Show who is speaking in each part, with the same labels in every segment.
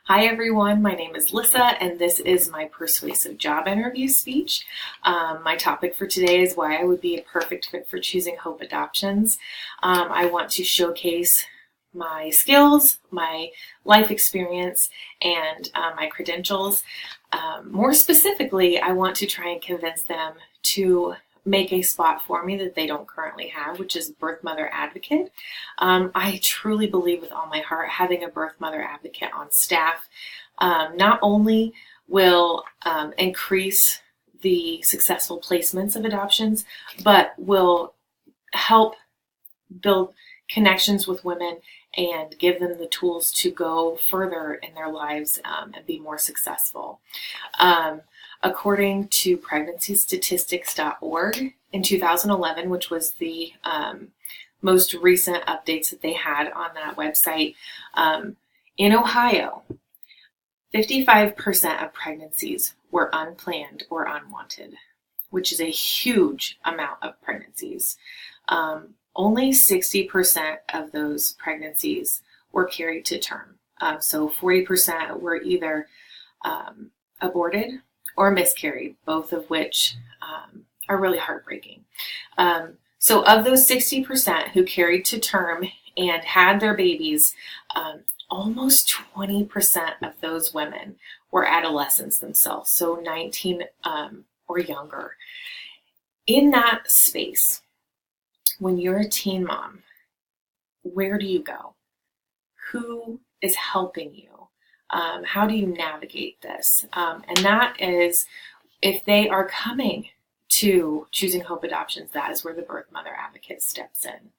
Speaker 1: Hi everyone, my name is Lissa and this is my persuasive job interview speech. My topic for today is why I would be a perfect fit for choosing Hope Adoptions. I want to showcase my skills, my life experience, and my credentials. More specifically, I want to try and convince them to make a spot for me that they don't currently have, which is birth mother advocate. I truly believe with all my heart having a birth mother advocate on staff not only will increase the successful placements of adoptions, but will help build connections with women and give them the tools to go further in their lives and be more successful. According to pregnancy-statistics.org in 2011, which was the most recent updates that they had on that website, in Ohio, 55% of pregnancies were unplanned or unwanted, which is a huge amount of pregnancies. Only 60% of those pregnancies were carried to term. So 40% were either aborted or miscarried, both of which are really heartbreaking. So of those 60% who carried to term and had their babies, almost 20% of those women were adolescents themselves, so 19 or younger. In that space, when you're a teen mom, where do you go? Who is helping you? How do you navigate this? And that is, if they are coming to choosing Hope Adoptions, that is where the birth mother advocate steps in.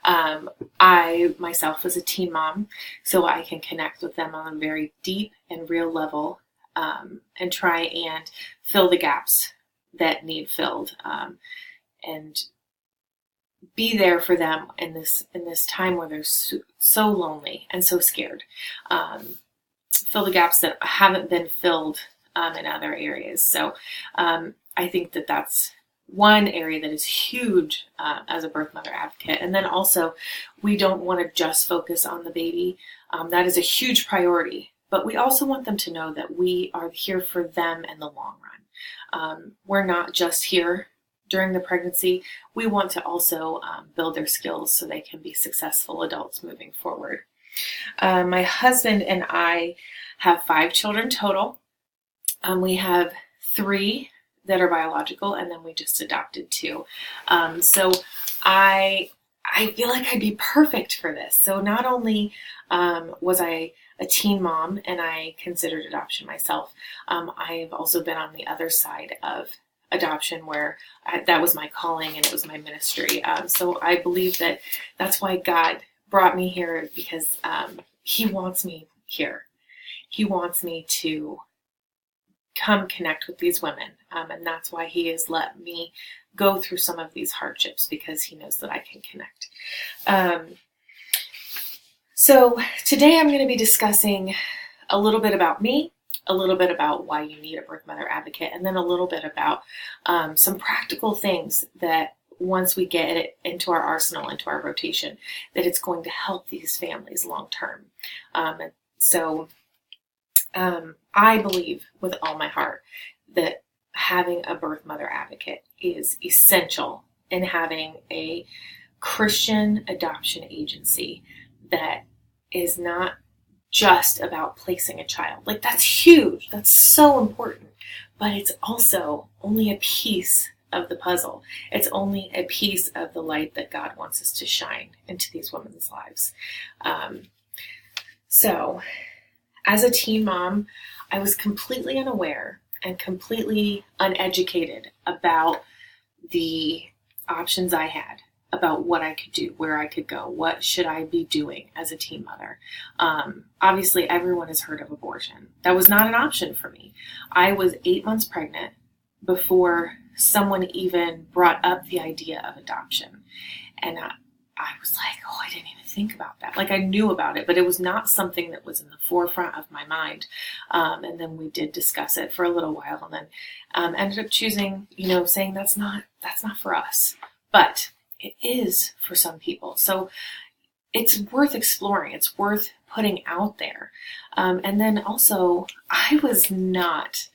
Speaker 1: I myself was a teen mom, so I can connect with them on a very deep and real level and try and fill the gaps that need filled and be there for them in this time where they're so lonely and so scared. Fill the gaps that haven't been filled in other areas. So I think that that's one area that is huge as a birth mother advocate. And then also, we don't want to just focus on the baby. That is a huge priority. But we also want them to know that we are here for them in the long run. We're not just here during the pregnancy. We want to also build their skills so they can be successful adults moving forward. My husband and I have 5 children total. We have 3 that are biological, and then we just adopted 2. So I feel like I'd be perfect for this. So not only was I a teen mom and I considered adoption myself, I've also been on the other side of adoption where that was my calling and it was my ministry. So I believe that that's why God brought me here, because he wants me here. He wants me to come connect with these women. And that's why he has let me go through some of these hardships, because he knows that I can connect. So today I'm going to be discussing a little bit about me, a little bit about why you need a birth mother advocate, and then a little bit about some practical things that once we get it into our arsenal, into our rotation, that it's going to help these families long term. I believe with all my heart that having a birth mother advocate is essential in having a Christian adoption agency that is not just about placing a child. Like, that's huge. That's so important. But it's also only a piece of the puzzle. It's only a piece of the light that God wants us to shine into these women's lives. So as a teen mom, I was completely unaware and completely uneducated about the options I had, about what I could do, where I could go, what should I be doing as a teen mother. Obviously, everyone has heard of abortion. That was not an option for me. I was 8 months pregnant before someone even brought up the idea of adoption. And I was like, oh, I didn't even think about that. Like, I knew about it, but it was not something that was in the forefront of my mind. And then we did discuss it for a little while, and then ended up choosing, saying that's not for us. But it is for some people. So it's worth exploring. It's worth putting out there. And then also, I was not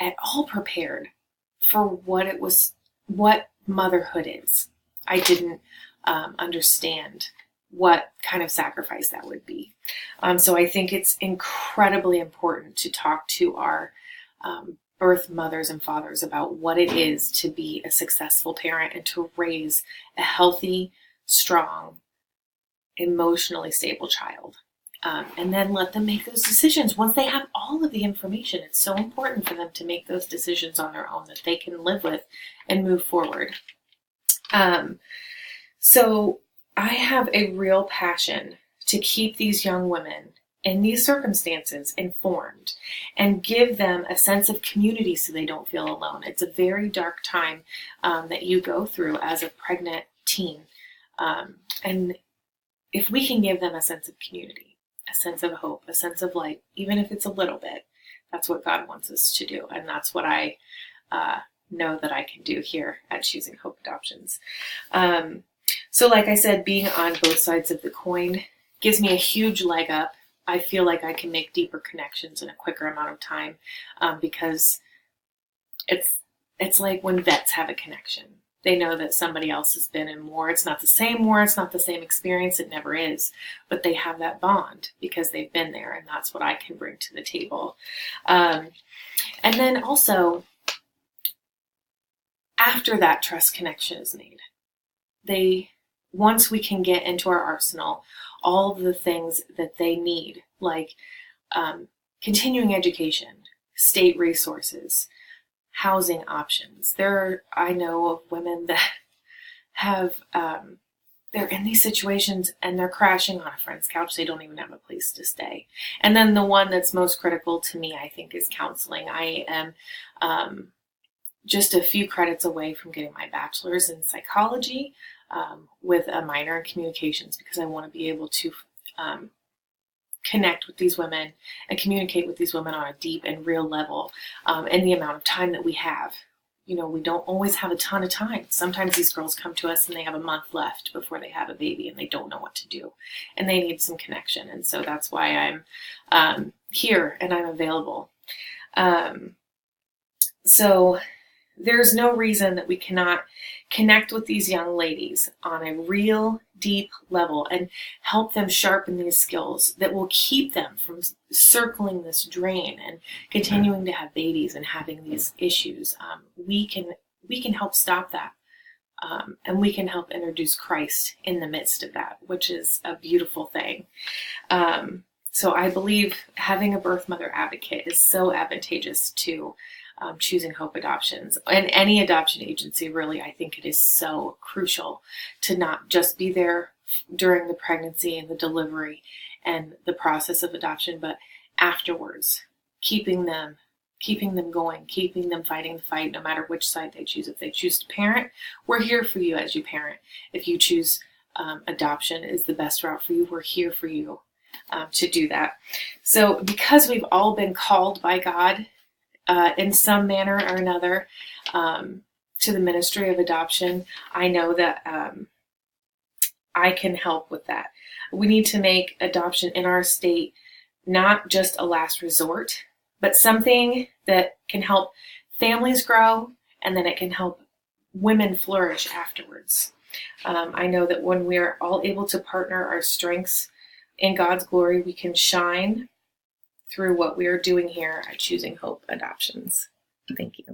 Speaker 1: at all prepared for what motherhood is. I didn't understand what kind of sacrifice that would be. So I think it's incredibly important to talk to our birth mothers and fathers about what it is to be a successful parent and to raise a healthy, strong, emotionally stable child. And then let them make those decisions once they have all of the information. It's so important for them to make those decisions on their own that they can live with and move forward. So I have a real passion to keep these young women in these circumstances informed and give them a sense of community so they don't feel alone. It's a very dark time that you go through as a pregnant teen. And if we can give them a sense of community, a sense of hope, a sense of light, even if it's a little bit, that's what God wants us to do. And that's what I know that I can do here at Choosing Hope Adoptions. So like I said, being on both sides of the coin gives me a huge leg up. I feel like I can make deeper connections in a quicker amount of time because it's like when vets have a connection. They know that somebody else has been in war. It's not the same war. It's not the same experience. It never is. But they have that bond because they've been there, and that's what I can bring to the table. And then also, after that trust connection is made, once we can get into our arsenal all of the things that they need, like continuing education, state resources, housing options. I know of women that have, they're in these situations and they're crashing on a friend's couch. They don't even have a place to stay. And then the one that's most critical to me, I think, is counseling. I am just a few credits away from getting my bachelor's in psychology with a minor in communications because I want to be able to connect with these women and communicate with these women on a deep and real level in the amount of time that we have. You know, we don't always have a ton of time. Sometimes these girls come to us and they have a month left before they have a baby and they don't know what to do and they need some connection. And so that's why I'm here and I'm available. So there's no reason that we cannot connect with these young ladies on a real deep level and help them sharpen these skills that will keep them from circling this drain and continuing to have babies and having these issues. We can help stop that. And we can help introduce Christ in the midst of that, which is a beautiful thing. So I believe having a birth mother advocate is so advantageous to Choosing Hope Adoptions and any adoption agency. Really, I think it is so crucial to not just be there during the pregnancy and the delivery and the process of adoption, but afterwards, keeping them going, keeping them fighting the fight, no matter which side they choose. If they choose to parent, we're here for you as you parent. If you choose adoption is the best route for you, we're here for you to do that. So because we've all been called by God in some manner or another to the ministry of adoption, I know that I can help with that. We need to make adoption in our state not just a last resort, but something that can help families grow, and then it can help women flourish afterwards. I know that when we're all able to partner our strengths in God's glory, we can shine through what we are doing here at Choosing Hope Adoptions. Thank you.